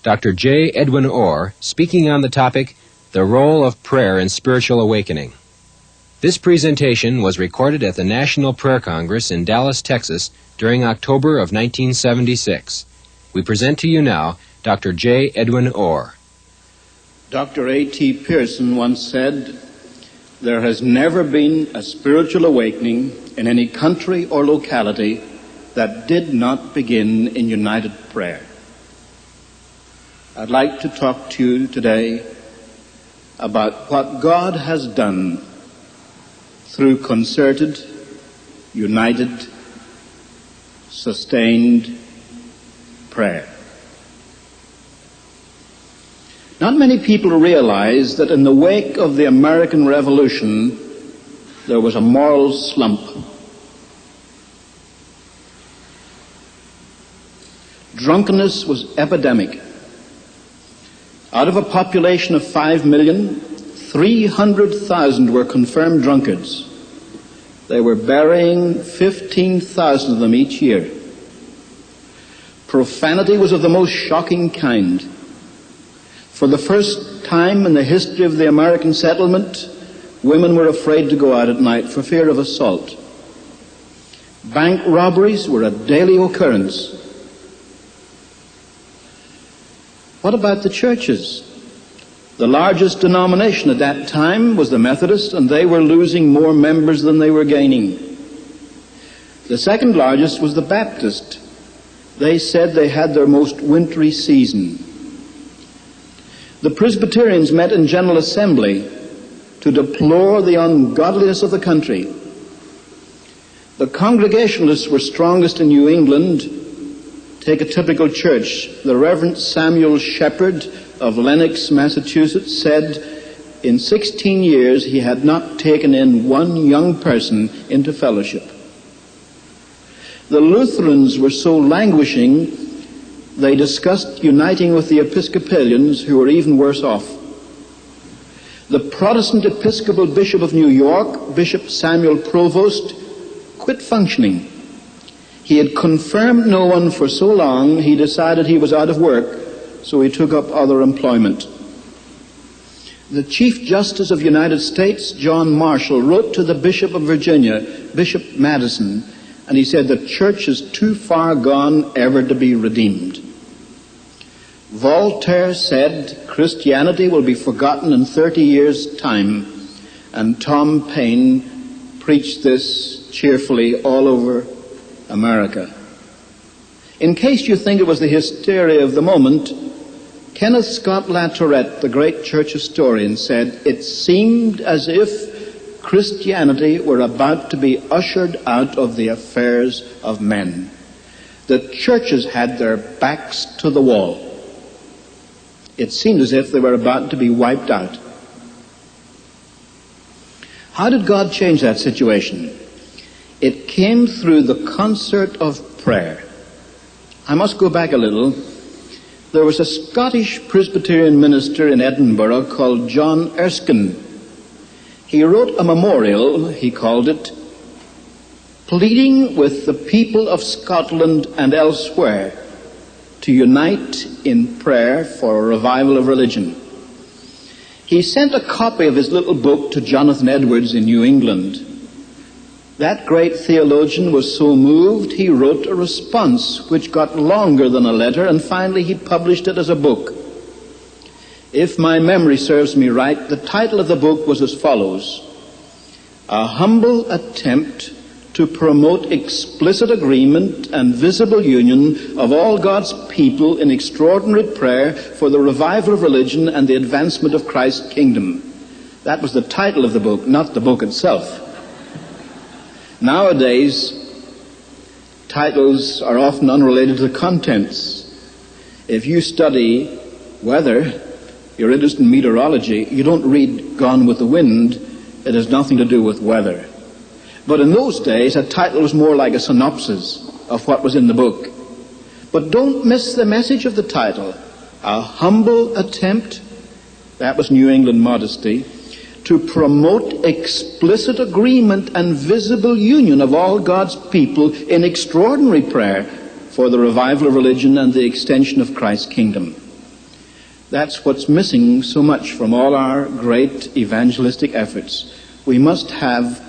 Dr. J. Edwin Orr, speaking on the topic, The Role of Prayer in Spiritual Awakening. This presentation was recorded at the National Prayer Congress in Dallas, Texas, during October of 1976. We present to you now Dr. J. Edwin Orr. Dr. A.T. Pearson once said, "There has never been a spiritual awakening in any country or locality that did not begin in united prayer." I'd like to talk to you today about what God has done through concerted, united, sustained prayer. Not many people realize that in the wake of the American Revolution, there was a moral slump. Drunkenness was epidemic. Out of a population of 5 million, 300,000 were confirmed drunkards. They were burying 15,000 of them each year. Profanity was of the most shocking kind. For the first time in the history of the American settlement, women were afraid to go out at night for fear of assault. Bank robberies were a daily occurrence. What about the churches? The largest denomination at that time was the Methodist, and they were losing more members than they were gaining. The second largest was the Baptist. They said they had their most wintry season. The Presbyterians met in General Assembly to deplore the ungodliness of the country. The Congregationalists were strongest in New England. Take a typical church. The Reverend Samuel Shepherd of Lenox, Massachusetts, said in 16 years he had not taken in one young person into fellowship. The Lutherans were so languishing, they discussed uniting with the Episcopalians, who were even worse off. The Protestant Episcopal Bishop of New York, Bishop Samuel Provost, quit functioning. He had confirmed no one for so long, he decided he was out of work, so he took up other employment. The Chief Justice of the United States, John Marshall, wrote to the Bishop of Virginia, Bishop Madison, and he said, "The church is too far gone ever to be redeemed." Voltaire said, "Christianity will be forgotten in 30 years' time," and Tom Paine preached this cheerfully all over America. In case you think it was the hysteria of the moment, Kenneth Scott Latourette, the great church historian, said, "It seemed as if Christianity were about to be ushered out of the affairs of men. The churches had their backs to the wall. It seemed as if they were about to be wiped out." How did God change that situation? It came through the concert of prayer. I must go back a little. There was a Scottish Presbyterian minister in Edinburgh called John Erskine. He wrote a memorial, he called it, pleading with the people of Scotland and elsewhere to unite in prayer for a revival of religion. He sent a copy of his little book to Jonathan Edwards in New England. That great theologian was so moved, he wrote a response which got longer than a letter, and finally he published it as a book. If my memory serves me right, the title of the book was as follows: "A Humble Attempt to Promote Explicit Agreement and Visible Union of All God's People in Extraordinary Prayer for the Revival of Religion and the Advancement of Christ's Kingdom." That was the title of the book, not the book itself. Nowadays, titles are often unrelated to the contents. If you study weather, you're interested in meteorology, you don't read Gone with the Wind. It has nothing to do with weather. But in those days, a title was more like a synopsis of what was in the book. But don't miss the message of the title. A humble attempt, that was New England modesty, to promote explicit agreement and visible union of all God's people in extraordinary prayer for the revival of religion and the extension of Christ's kingdom. That's what's missing so much from all our great evangelistic efforts. We must have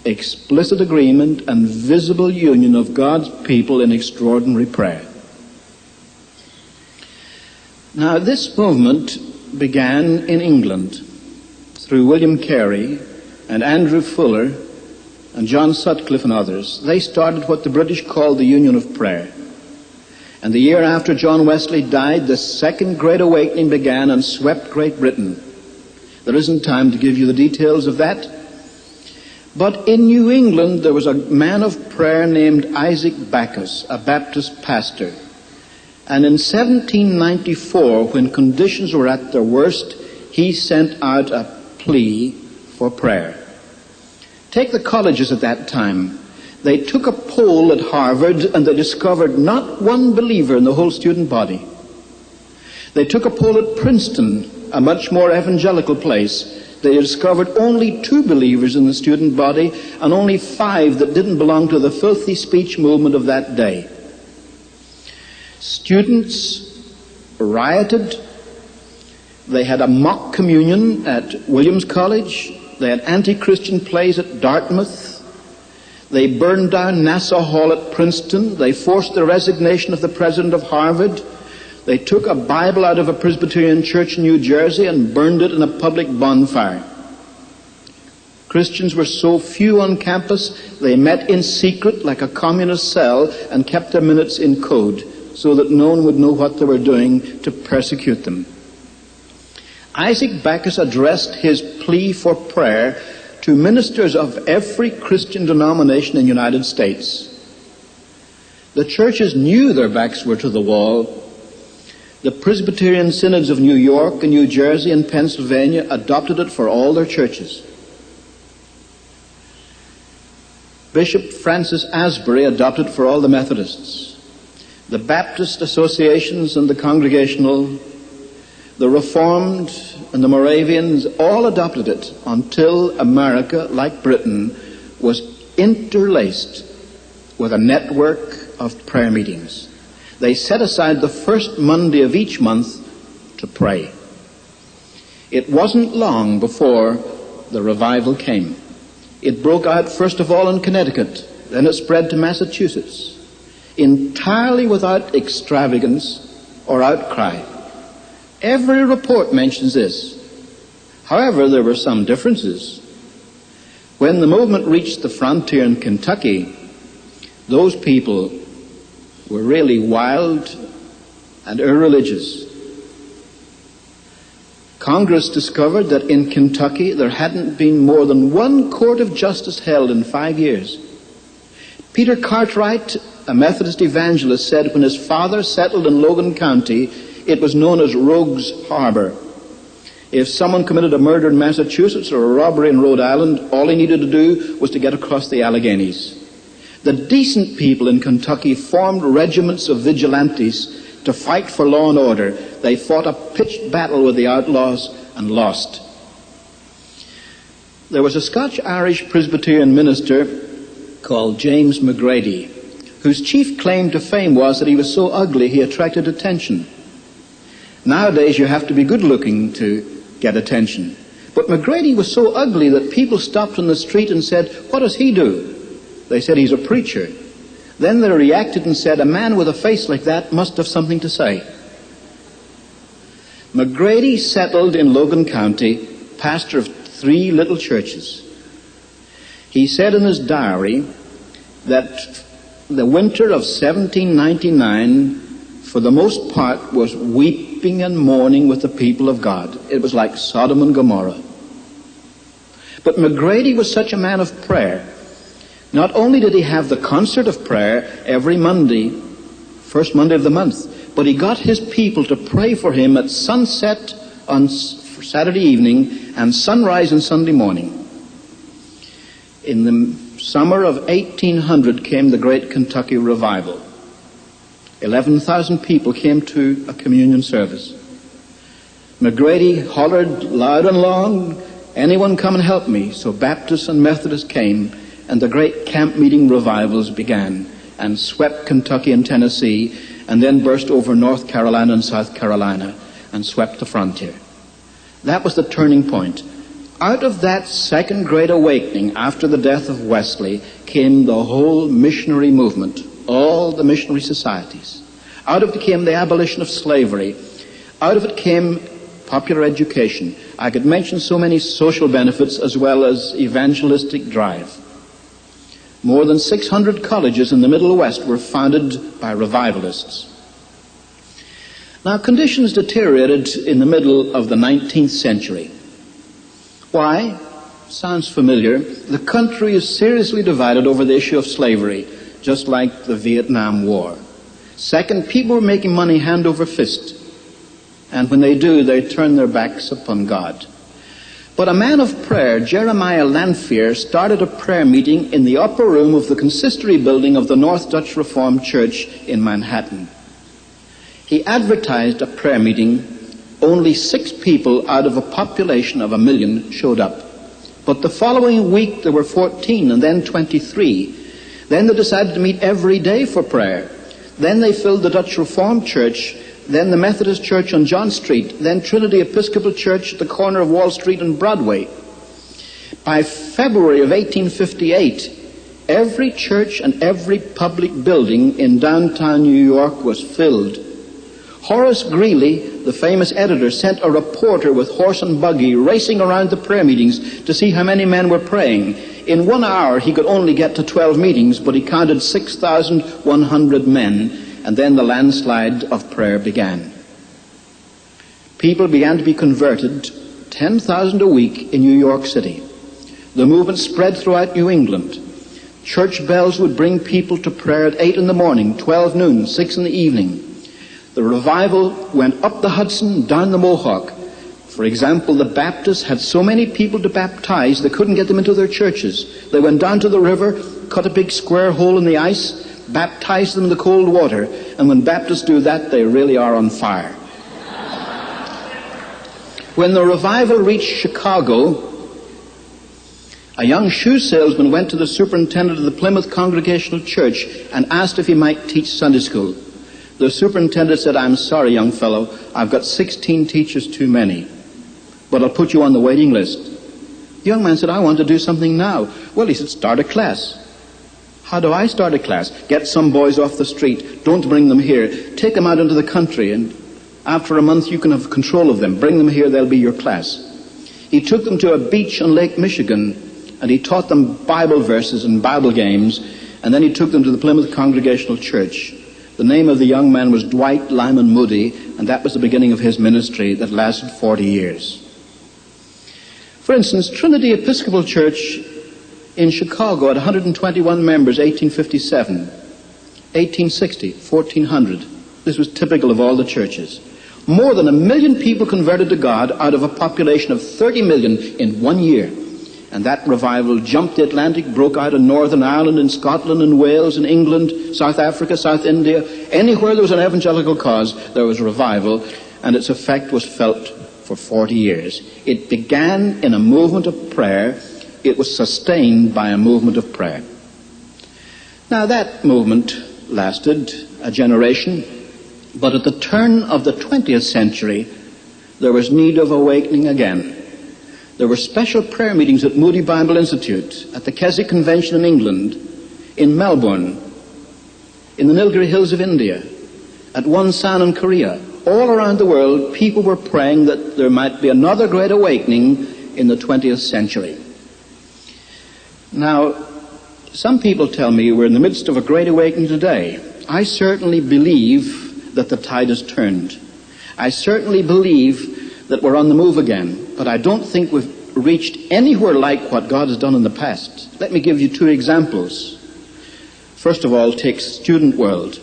explicit agreement and visible union of God's people in extraordinary prayer. Now, this movement began in England through William Carey and Andrew Fuller and John Sutcliffe and others. They started what the British called the Union of Prayer. And the year after John Wesley died, the Second Great Awakening began and swept Great Britain. There isn't time to give you the details of that. But in New England, there was a man of prayer named Isaac Backus, a Baptist pastor. And in 1794, when conditions were at their worst, he sent out a plea for prayer. Take the colleges at that time. They took a poll at Harvard and they discovered not one believer in the whole student body. They took a poll at Princeton, a much more evangelical place. They discovered only 2 believers in the student body and only 5 that didn't belong to the filthy speech movement of that day. Students rioted. They had a mock communion at Williams College. They had anti-Christian plays at Dartmouth. They burned down Nassau Hall at Princeton. They forced the resignation of the president of Harvard. They took a Bible out of a Presbyterian church in New Jersey and burned it in a public bonfire. Christians were so few on campus, they met in secret like a communist cell and kept their minutes in code so that no one would know what they were doing to persecute them. Isaac Backus addressed his plea for prayer to ministers of every Christian denomination in the United States. The churches knew their backs were to the wall. The Presbyterian synods of New York and New Jersey and Pennsylvania adopted it for all their churches. Bishop Francis Asbury adopted it for all the Methodists. The Baptist associations and the Congregational, the Reformed and the Moravians all adopted it until America, like Britain, was interlaced with a network of prayer meetings. They set aside the first Monday of each month to pray. It wasn't long before the revival came. It broke out first of all in Connecticut, then it spread to Massachusetts, entirely without extravagance or outcry. Every report mentions this. However, there were some differences. When the movement reached the frontier in Kentucky, those people were really wild and irreligious. Congress discovered that in Kentucky there hadn't been more than 1 court of justice held in 5 years. Peter Cartwright, a Methodist evangelist, said when his father settled in Logan County, it was known as Rogues Harbor. If someone committed a murder in Massachusetts or a robbery in Rhode Island, all he needed to do was to get across the Alleghenies. The decent people in Kentucky formed regiments of vigilantes to fight for law and order. They fought a pitched battle with the outlaws and lost. There was a Scotch-Irish Presbyterian minister called James McGrady, whose chief claim to fame was that he was so ugly he attracted attention. Nowadays you have to be good-looking to get attention. But McGrady was so ugly that people stopped on the street and said, "What does he do?" They said, "He's a preacher." Then they reacted and said, "A man with a face like that must have something to say." McGrady settled in Logan County, pastor of 3 little churches. He said in his diary that the winter of 1799, for the most part, was weeping and mourning with the people of God. It was like Sodom and Gomorrah. But McGrady was such a man of prayer. Not only did he have the concert of prayer every Monday, first Monday of the month, but he got his people to pray for him at sunset on Saturday evening and sunrise on Sunday morning. In the summer of 1800 came the Great Kentucky Revival. 11,000 people came to a communion service. McGrady hollered loud and long, "Anyone come and help me?" So Baptists and Methodists came, and the great camp meeting revivals began and swept Kentucky and Tennessee and then burst over North Carolina and South Carolina. and swept the frontier. That was the turning point. Out of that second great awakening after the death of Wesley came the whole missionary movement, all the missionary societies. Out of it came the abolition of slavery. Out of it came popular education. I could mention so many social benefits as well as evangelistic drive. More than 600 colleges in the Middle West were founded by revivalists. Now, conditions deteriorated in the middle of the 19th century. Why? Sounds familiar. The country is seriously divided over the issue of slavery, just like the Vietnam War. Second, people were making money hand over fist. And when they do, they turn their backs upon God. But a man of prayer, Jeremiah Lanphier, started a prayer meeting in the upper room of the consistory building of the North Dutch Reformed Church in Manhattan. He advertised a prayer meeting. Only 6 people out of a population of 1 million showed up. But the following week there were 14 and then 23. Then they decided to meet every day for prayer. Then they filled the Dutch Reformed Church, then the Methodist Church on John Street, then Trinity Episcopal Church at the corner of Wall Street and Broadway. By February of 1858, every church and every public building in downtown New York was filled. Horace Greeley, the famous editor, sent a reporter with horse and buggy racing around the prayer meetings to see how many men were praying. In 1 hour, he could only get to 12 meetings, but he counted 6,100 men, and then the landslide of prayer began. People began to be converted, 10,000 a week in New York City. The movement spread throughout New England. Church bells would bring people to prayer at 8 in the morning, 12 noon, 6 in the evening. The revival went up the Hudson, down the Mohawk. For example, the Baptists had so many people to baptize, they couldn't get them into their churches. They went down to the river, cut a big square hole in the ice, baptized them in the cold water. And when Baptists do that, they really are on fire. When the revival reached Chicago, a young shoe salesman went to the superintendent of the Plymouth Congregational Church and asked if he might teach Sunday school. The superintendent said, "I'm sorry, young fellow, I've got 16 teachers too many, but I'll put you on the waiting list." The young man said, "I want to do something now." Well, he said, "Start a class." "How do I start a class?" "Get some boys off the street. Don't bring them here. Take them out into the country, and after a month you can have control of them. Bring them here, they'll be your class." He took them to a beach on Lake Michigan, and he taught them Bible verses and Bible games, and then he took them to the Plymouth Congregational Church. The name of the young man was Dwight Lyman Moody, and that was the beginning of his ministry that lasted 40 years. For instance, Trinity Episcopal Church in Chicago had 121 members, 1857. 1860, 1,400. This was typical of all the churches. More than 1 million people converted to God out of a population of 30 million in 1 year. And that revival jumped the Atlantic, broke out in Northern Ireland, in Scotland, in Wales, in England, South Africa, South India. Anywhere there was an evangelical cause, there was revival, and its effect was felt for 40 years. It began in a movement of prayer. It was sustained by a movement of prayer. Now that movement lasted a generation, but at the turn of the 20th century, there was need of awakening again. There were special prayer meetings at Moody Bible Institute, at the Keswick Convention in England, in Melbourne, in the Nilgiri Hills of India, at Wonsan in Korea. All around the world, people were praying that there might be another great awakening in the 20th century. Now, some people tell me we're in the midst of a great awakening today. I certainly believe that the tide has turned. I certainly believe that we're on the move again, but I don't think we've reached anywhere like what God has done in the past. Let me give you 2 examples. First of all, take student world.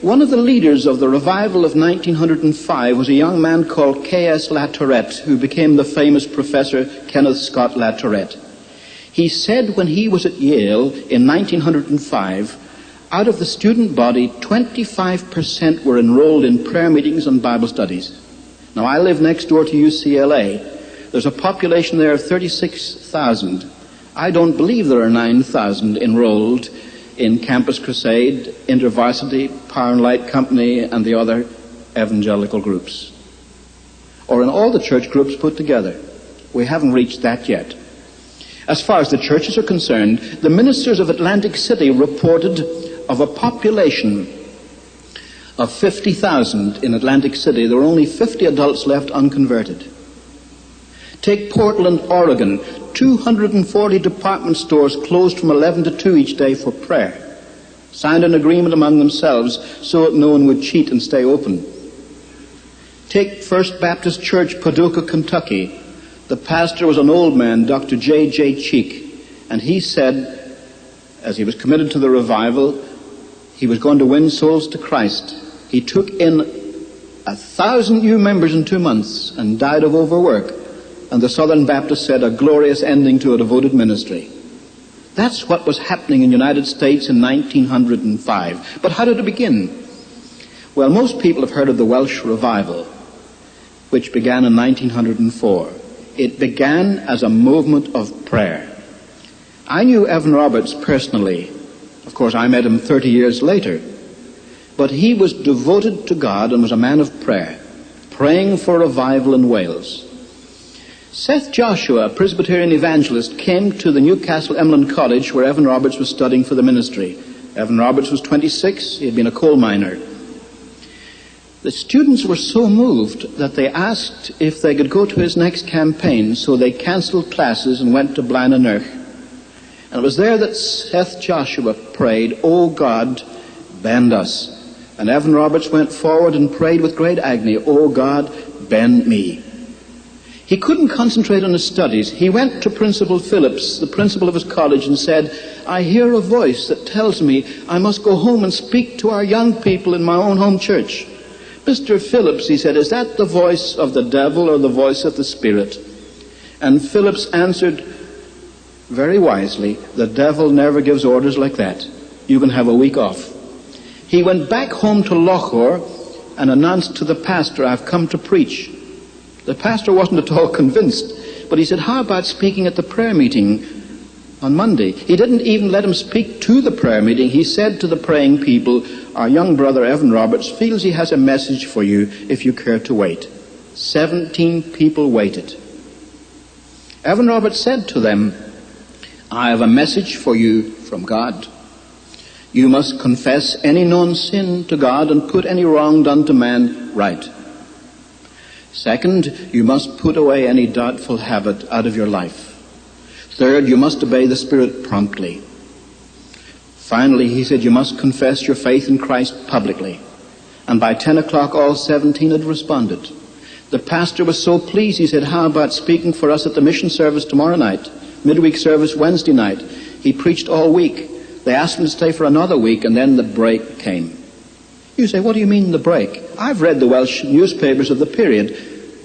One of the leaders of the revival of 1905 was a young man called K.S. Latourette, who became the famous Professor Kenneth Scott Latourette. He said when he was at Yale in 1905, out of the student body, 25% were enrolled in prayer meetings and Bible studies. Now, I live next door to UCLA. There's a population there of 36,000. I don't believe there are 9,000 enrolled in Campus Crusade, InterVarsity, Power and Light Company, and the other evangelical groups. or in all the church groups put together. We haven't reached that yet. As far as the churches are concerned, the ministers of Atlantic City reported of a population of 50,000 in Atlantic City. There were only 50 adults left unconverted. Take Portland, Oregon. 240 department stores closed from 11 to 2 each day for prayer. Signed an agreement among themselves so that no one would cheat and stay open. Take First Baptist Church, Paducah, Kentucky. The pastor was an old man, Dr. J.J. Cheek, and he said, as he was committed to the revival, he was going to win souls to Christ. He took in 1,000 new members in 2 months and died of overwork. And the Southern Baptist said, a glorious ending to a devoted ministry. That's what was happening in the United States in 1905. But how did it begin? Well, most people have heard of the Welsh Revival, which began in 1904. It began as a movement of prayer. I knew Evan Roberts personally. Of course, I met him 30 years later. But he was devoted to God and was a man of prayer, praying for revival in Wales. Seth Joshua, a Presbyterian evangelist, came to the Newcastle Emlyn College where Evan Roberts was studying for the ministry. Evan Roberts was 26. He had been a coal miner. The students were so moved that they asked if they could go to his next campaign, so they cancelled classes and went to Blaenau. And it was there that Seth Joshua prayed, "O God, bend us." And Evan Roberts went forward and prayed with great agony, "O God, bend me." He couldn't concentrate on his studies. He went to Principal Phillips, the principal of his college, and said, "I hear a voice that tells me I must go home and speak to our young people in my own home church." "Mr. Phillips," he said, "is that the voice of the devil or the voice of the Spirit?" And Phillips answered very wisely, "The devil never gives orders like that. You can have a week off." He went back home to Lochor and announced to the pastor, "I've come to preach." The pastor wasn't at all convinced, but he said, "How about speaking at the prayer meeting on Monday?" He didn't even let him speak to the prayer meeting. He said to the praying people, "Our young brother Evan Roberts feels he has a message for you if you care to wait." 17 people waited. Evan Roberts said to them, "I have a message for you from God. You must confess any known sin to God and put any wrong done to man right. Second, you must put away any doubtful habit out of your life. Third, you must obey the Spirit promptly. Finally, he said, you must confess your faith in Christ publicly." And by 10 o'clock, all 17 had responded. The pastor was so pleased, he said, "How about speaking for us at the mission service tomorrow night, midweek service Wednesday night?" He preached all week. They asked him to stay for another week, and then the break came. You say, what do you mean the break? I've read the Welsh newspapers of the period.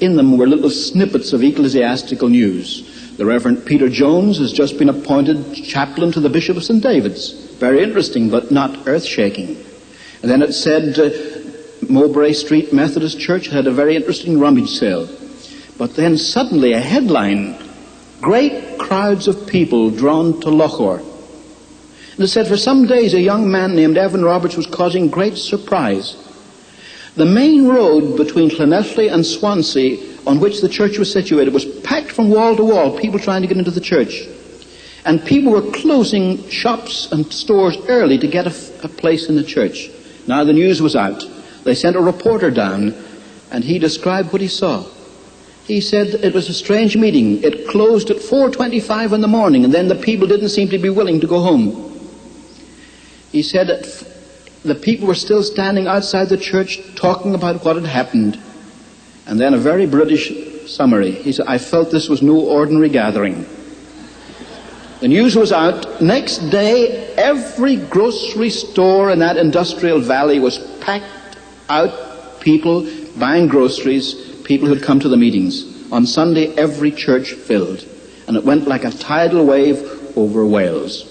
In them were little snippets of ecclesiastical news. The Reverend Peter Jones has just been appointed chaplain to the Bishop of St. David's. Very interesting, but not earth-shaking. And then it said Mowbray Street Methodist Church had a very interesting rummage sale. But then suddenly a headline, "Great crowds of people drawn to Lochor." And it said for some days a young man named Evan Roberts was causing great surprise. The main road between Llanelli and Swansea, on which the church was situated, was packed from wall to wall, people trying to get into the church. And people were closing shops and stores early to get a place in the church. Now the news was out. They sent a reporter down, and he described what he saw. He said it was a strange meeting. It closed at 4:25 in the morning, and then the people didn't seem to be willing to go home. He said that the people were still standing outside the church talking about what had happened. And then a very British summary. He said, "I felt this was no ordinary gathering." The news was out. Next day, every grocery store in that industrial valley was packed out. People buying groceries, people who'd come to the meetings. On Sunday, every church filled. And it went like a tidal wave over Wales.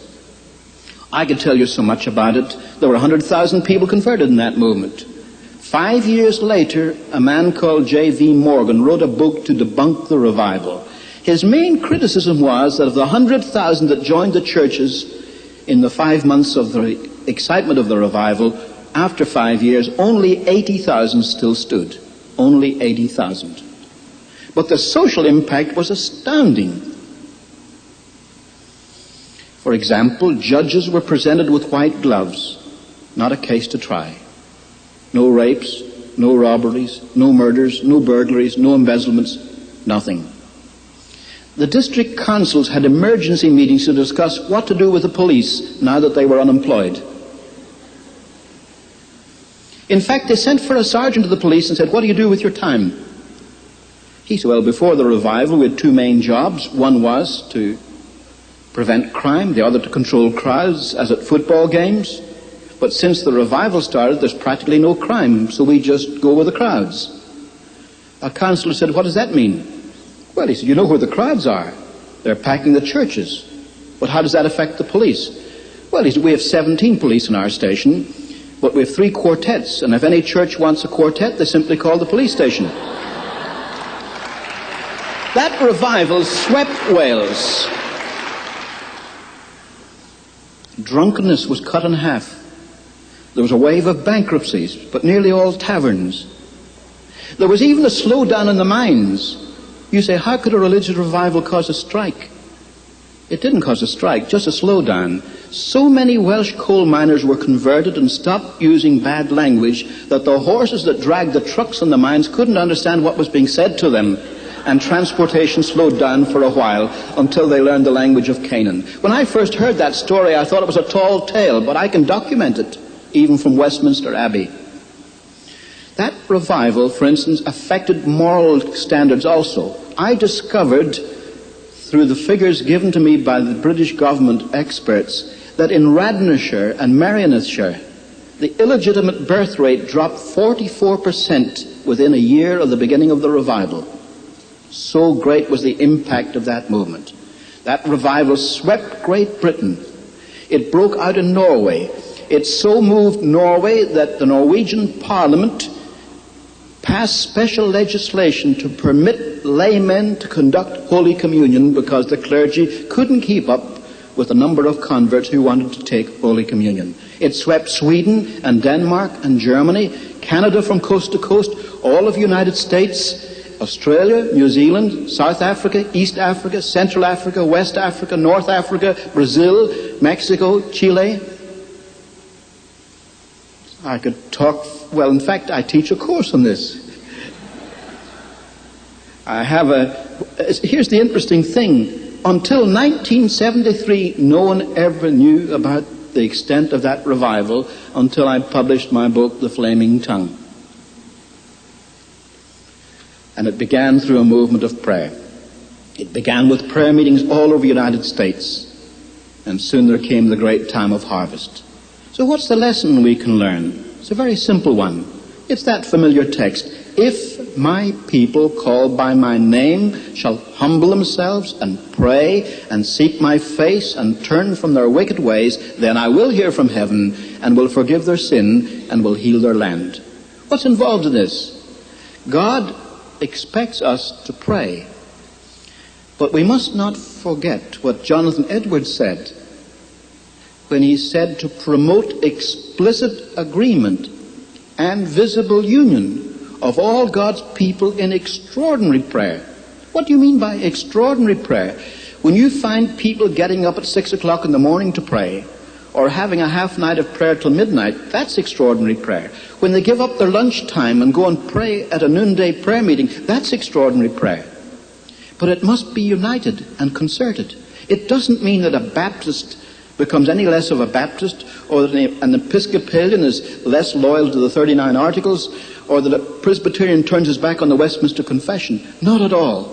I could tell you so much about it. There were 100,000 people converted in that movement. 5 years later, a man called J.V. Morgan wrote a book to debunk the revival. His main criticism was that of the 100,000 that joined the churches in the 5 months of the excitement of the revival, after 5 years, only 80,000 still stood. Only 80,000. But the social impact was astounding. For example, judges were presented with white gloves, not a case to try. No rapes, no robberies, no murders, no burglaries, no embezzlements, nothing. The district councils had emergency meetings to discuss what to do with the police now that they were unemployed. In fact, they sent for a sergeant of the police and said, "What do you do with your time?" He said, "Well, before the revival, we had two main jobs. One was to prevent crime, the other to control crowds, as at football games. But since the revival started, there's practically no crime, so we just go with the crowds." A councillor said, "What does that mean?" Well, he said, "You know where the crowds are. They're packing the churches. But how does that affect the police?" Well, he said, "We have 17 police in our station, but we have 3 quartets, and if any church wants a quartet, they simply call the police station." That revival swept Wales. Drunkenness was cut in half. There was a wave of bankruptcies, but nearly all taverns. There was even a slowdown in the mines. You say, how could a religious revival cause a strike? It didn't cause a strike, just a slowdown. So many Welsh coal miners were converted and stopped using bad language that the horses that dragged the trucks in the mines couldn't understand what was being said to them. And transportation slowed down for a while until they learned the language of Canaan. When I first heard that story, I thought it was a tall tale, but I can document it, even from Westminster Abbey. That revival, for instance, affected moral standards also. I discovered, through the figures given to me by the British government experts, that in Radnorshire and Merionethshire, the illegitimate birth rate dropped 44% within a year of the beginning of the revival. So great was the impact of that movement. That revival swept Great Britain. It broke out in Norway. It so moved Norway that the Norwegian Parliament passed special legislation to permit laymen to conduct Holy Communion because the clergy couldn't keep up with the number of converts who wanted to take Holy Communion. It swept Sweden and Denmark and Germany, Canada from coast to coast, all of the United States, Australia, New Zealand, South Africa, East Africa, Central Africa, West Africa, North Africa, Brazil, Mexico, Chile. I could talk, well, in fact, I teach a course on this. Here's the interesting thing. Until 1973, no one ever knew about the extent of that revival until I published my book, The Flaming Tongue. And it began through a movement of prayer. It began with prayer meetings all over the United States. And soon there came the great time of harvest. So what's the lesson we can learn? It's a very simple one. It's that familiar text. If my people called by my name shall humble themselves and pray and seek my face and turn from their wicked ways, then I will hear from heaven and will forgive their sin and will heal their land. What's involved in this? God expects us to pray. But we must not forget what Jonathan Edwards said when he said to promote explicit agreement and visible union of all God's people in extraordinary prayer. What do you mean by extraordinary prayer? When you find people getting up at 6 o'clock in the morning to pray, or having a half night of prayer till midnight, that's extraordinary prayer. When they give up their lunch time and go and pray at a noonday prayer meeting, that's extraordinary prayer. But it must be united and concerted. It doesn't mean that a Baptist becomes any less of a Baptist, or that an Episcopalian is less loyal to the 39 Articles, or that a Presbyterian turns his back on the Westminster Confession. Not at all.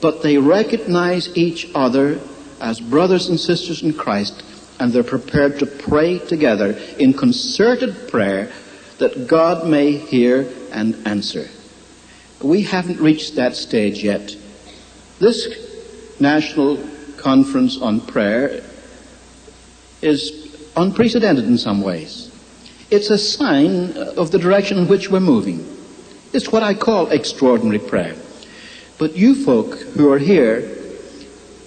But they recognize each other as brothers and sisters in Christ, and they're prepared to pray together in concerted prayer that God may hear and answer. We haven't reached that stage yet. This National Conference on Prayer is unprecedented in some ways. It's a sign of the direction in which we're moving. It's what I call extraordinary prayer. But you folk who are here,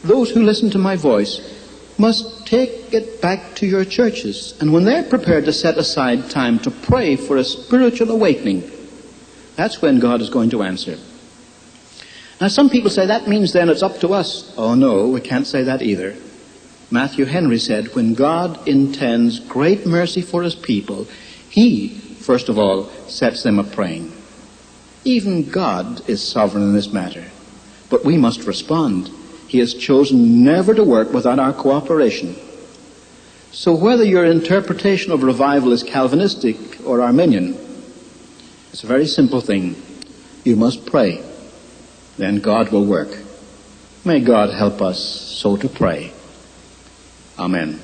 those who listen to my voice, must take it back to your churches. And when they're prepared to set aside time to pray for a spiritual awakening, that's when God is going to answer. Now, some people say that means then it's up to us. Oh, no, we can't say that either. Matthew Henry said, when God intends great mercy for his people, he, first of all, sets them a-praying. Even God is sovereign in this matter. But we must respond. He has chosen never to work without our cooperation. So whether your interpretation of revival is Calvinistic or Arminian, it's a very simple thing. You must pray. Then God will work. May God help us so to pray. Amen.